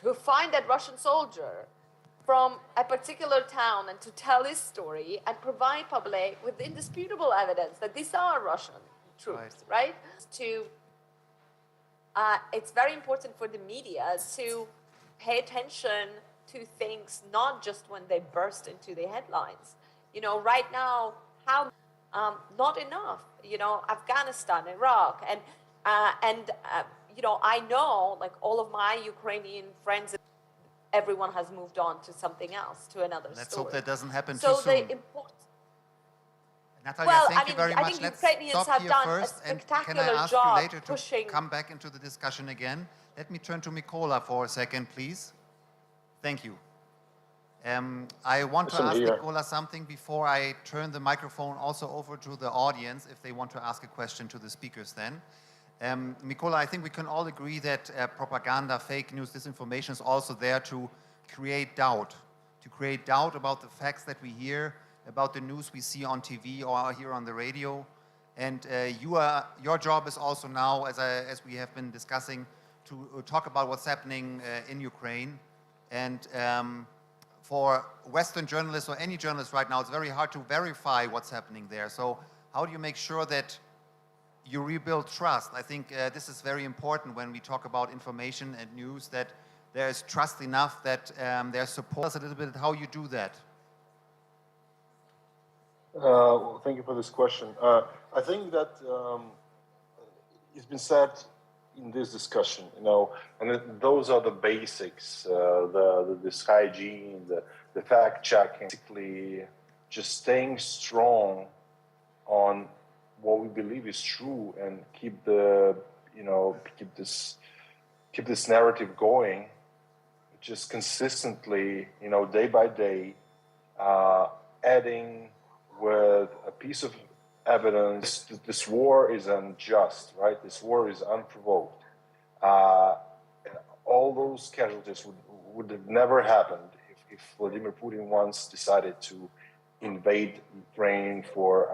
to find that Russian soldier from a particular town and to tell his story and provide public with indisputable evidence that these are Russian troops, right? It's very important for the media to pay attention to things not just when they burst into the headlines. Right now, not enough. Afghanistan, Iraq, and I know, like, all of my Ukrainian friends, everyone has moved on to something else, to another Let's story. hope that doesn't happen too soon. Natalia, thank you very much. I think Let's Ukrainians stop have here done first, a and spectacular can I ask job you later to pushing. come back into the discussion again? Let me turn to Mykola for a second, please. Thank you. I want to ask Mykola something before I turn the microphone also over to the audience if they want to ask a question to the speakers then. Mykola, I think we can all agree that propaganda, fake news, disinformation is also there to create doubt about the facts that we hear, about the news we see on TV or here on the radio. And your job is also now, as we have been discussing, to talk about what's happening in Ukraine. And for Western journalists or any journalist right now, it's very hard to verify what's happening there. So how do you make sure that you rebuild trust? I think this is very important when we talk about information and news, that there is trust enough, that there's support. Tell us a little bit how you do that. Well, thank you for this question. I think that it's been said in this discussion, and those are the basics, this hygiene, the fact checking, basically just staying strong on what we believe is true and keep this narrative going, just consistently, day by day, adding with a piece of evidence. This war is unjust, right? This war is unprovoked. All those casualties would have never happened if Vladimir Putin once decided to invade Ukraine for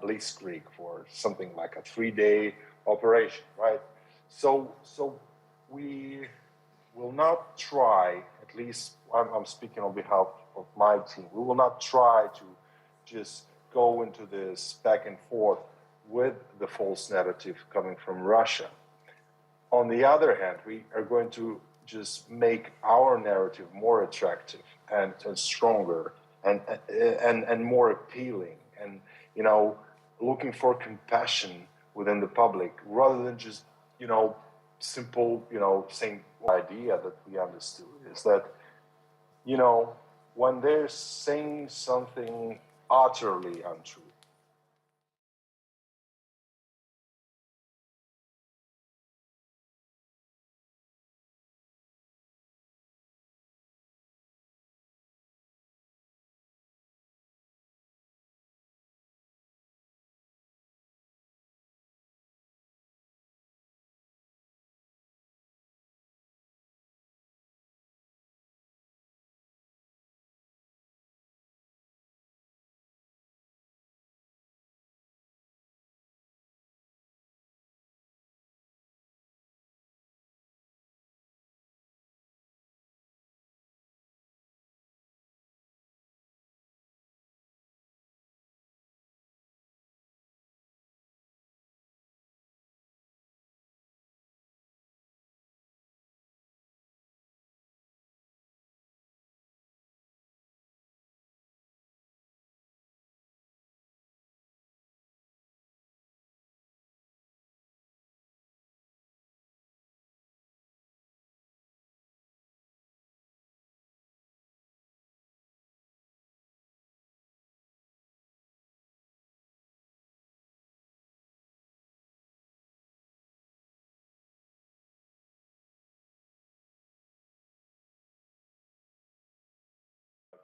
blitzkrieg, for something like a 3-day operation, right? So we will not try, at least I'm speaking on behalf of my team, we will not try to just go into this back and forth with the false narrative coming from Russia. On the other hand, we are going to just make our narrative more attractive and stronger and more appealing, and looking for compassion within the public rather than just simple saying idea that we understood is that when they're saying something utterly untrue,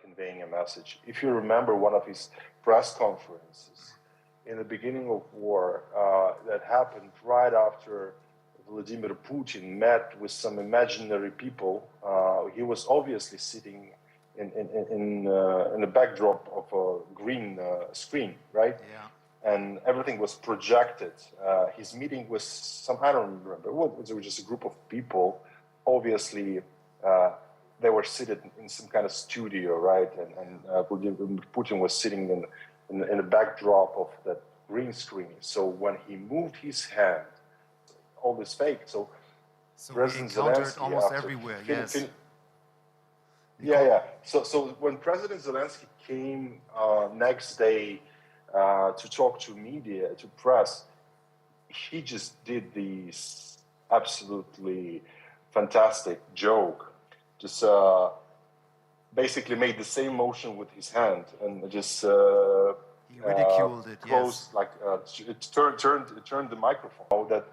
conveying a message. If you remember one of his press conferences in the beginning of war, that happened right after Vladimir Putin met with some imaginary people. He was obviously sitting in the backdrop of a green screen, right? Yeah. And everything was projected. His meeting was I don't remember, it was just a group of people, obviously they were seated in some kind of studio, right? And Vladimir Putin was sitting in the backdrop of that green screen. So when he moved his hand, all this fake. So we President encountered Zelensky almost everywhere, yes. Yeah. So when President Zelensky came next day to talk to media, to press, he just did this absolutely fantastic joke. Just basically made the same motion with his hand and just he ridiculed it. Closed, yes. It turned the microphone. That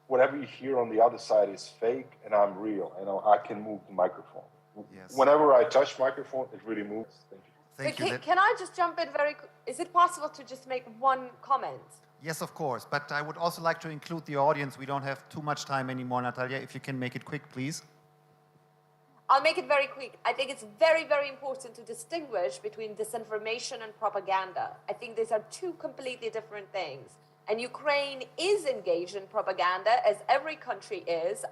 whatever you hear on the other side is fake, and I'm real. I can move the microphone. Yes. Whenever I touch microphone, it really moves. Thank you. Can I just jump in very quick? Is it possible to just make one comment? Yes, of course. But I would also like to include the audience. We don't have too much time anymore, Natalia. If you can make it quick, please. I'll make it very quick. I think it's very, very important to distinguish between disinformation and propaganda. I think these are two completely different things. And Ukraine is engaged in propaganda, as every country is,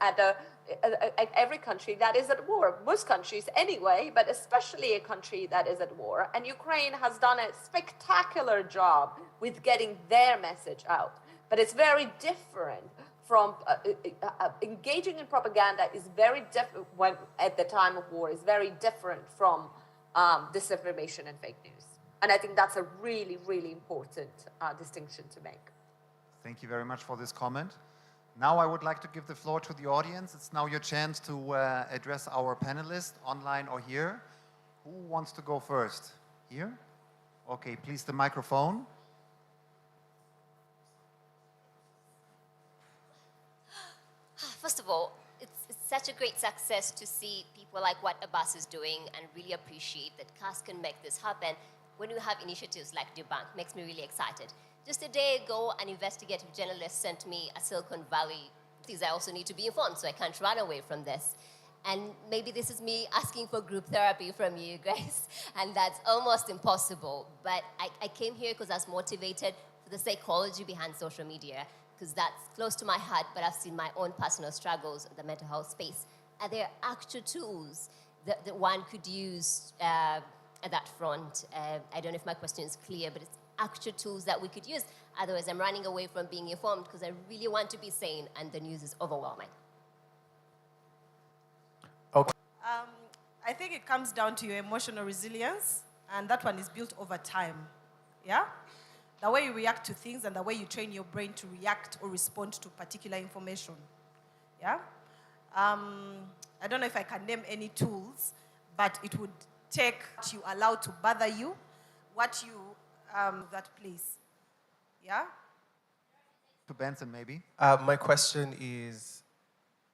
every country that is at war. Most countries anyway, but especially a country that is at war. And Ukraine has done a spectacular job with getting their message out. But it's very different from engaging in propaganda is very different when at the time of war is very different from disinformation and fake news. And I think that's a really, really important distinction to make. Thank you very much for this comment. Now I would like to give the floor to the audience. It's now your chance to address our panelists, online or here. Who wants to go first? Here? Okay, please, the microphone. First of all, it's such a great success to see people like what Abbas is doing and really appreciate that CAS can make this happen. When you have initiatives like Debunk, makes me really excited. Just a day ago, an investigative journalist sent me a Silicon Valley, because I also need to be informed, so I can't run away from this. And maybe this is me asking for group therapy from you, Grace, and that's almost impossible. But I came here because I was motivated for the psychology behind social media, because that's close to my heart, but I've seen my own personal struggles in the mental health space. And there are actual tools that one could use at that front. I don't know if my question is clear, but it's actual tools that we could use. Otherwise, I'm running away from being informed because I really want to be sane, and the news is overwhelming. Okay. I think it comes down to your emotional resilience, and that one is built over time. Yeah? The way you react to things and the way you train your brain to react or respond to particular information. Yeah? I don't know if I can name any tools, but it would take what you allow to bother you, what you, that place. Yeah? To Benson, maybe. My question is,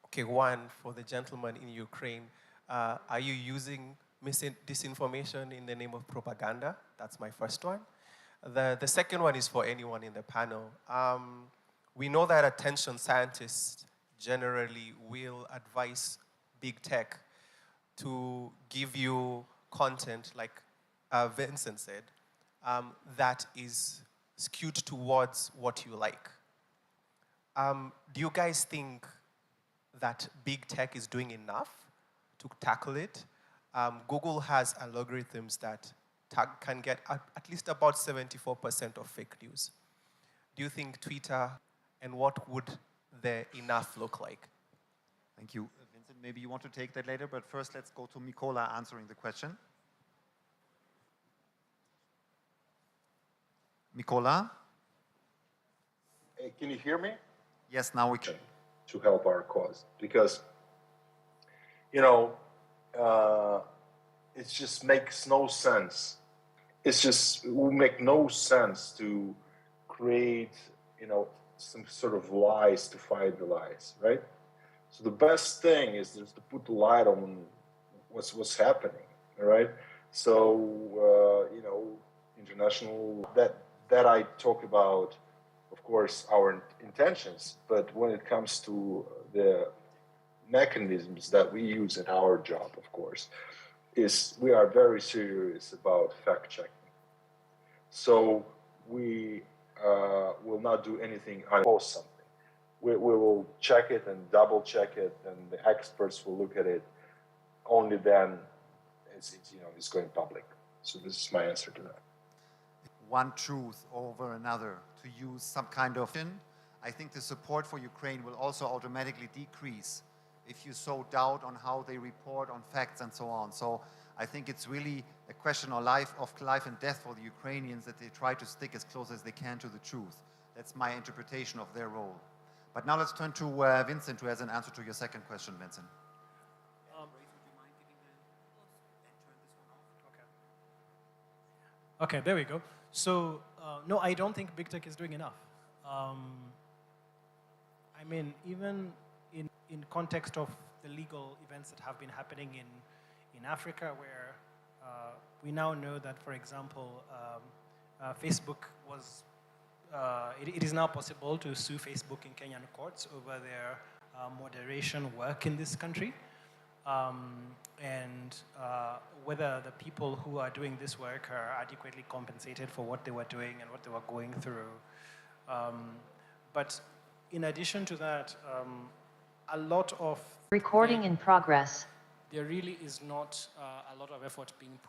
okay, one, for the gentleman in Ukraine, are you using disinformation in the name of propaganda? That's my first one. The second one is for anyone in the panel. We know that attention scientists generally will advise big tech to give you content, like Vincent said, that is skewed towards what you like. Do you guys think that big tech is doing enough to tackle it? Google has algorithms that can get at least about 74% of fake news. Do you think Twitter, and what would the enough look like? Thank you. Vincent, maybe you want to take that later, but first let's go to Mikola answering the question. Mikola? Hey, can you hear me? Yes, now we can. To help our cause. Because, you know, it just makes no sense. It will make no sense to create, you know, some sort of lies to fight the lies, right? So the best thing is just to put the light on what's happening, all right? So, you know, international, that I talk about, of course, our intentions, but when it comes to the mechanisms that we use in our job, of course, is we are very serious about fact-checking. So we will not do anything on post something. We will check it and double check it, and the experts will look at it. only then it's going public. So this is my answer to that. One truth over another, to use some kind of, I think the support for Ukraine will also automatically decrease if you sow doubt on how they report on facts and so on. So I think it's really a question of life and death for the Ukrainians, that they try to stick as close as they can to the truth. That's my interpretation of their role. But now let's turn to Vincent, who has an answer to your second question, Vincent. Okay, there we go. So, no, I don't think big tech is doing enough. I mean, even in context of the legal events that have been happening in Africa, where we now know that, for example, Facebook was, it is now possible to sue Facebook in Kenyan courts over their moderation work in this country. And whether the people who are doing this work are adequately compensated for what they were doing and what they were going through. But in addition to that, a lot of... Recording in progress. There really is not a lot of effort being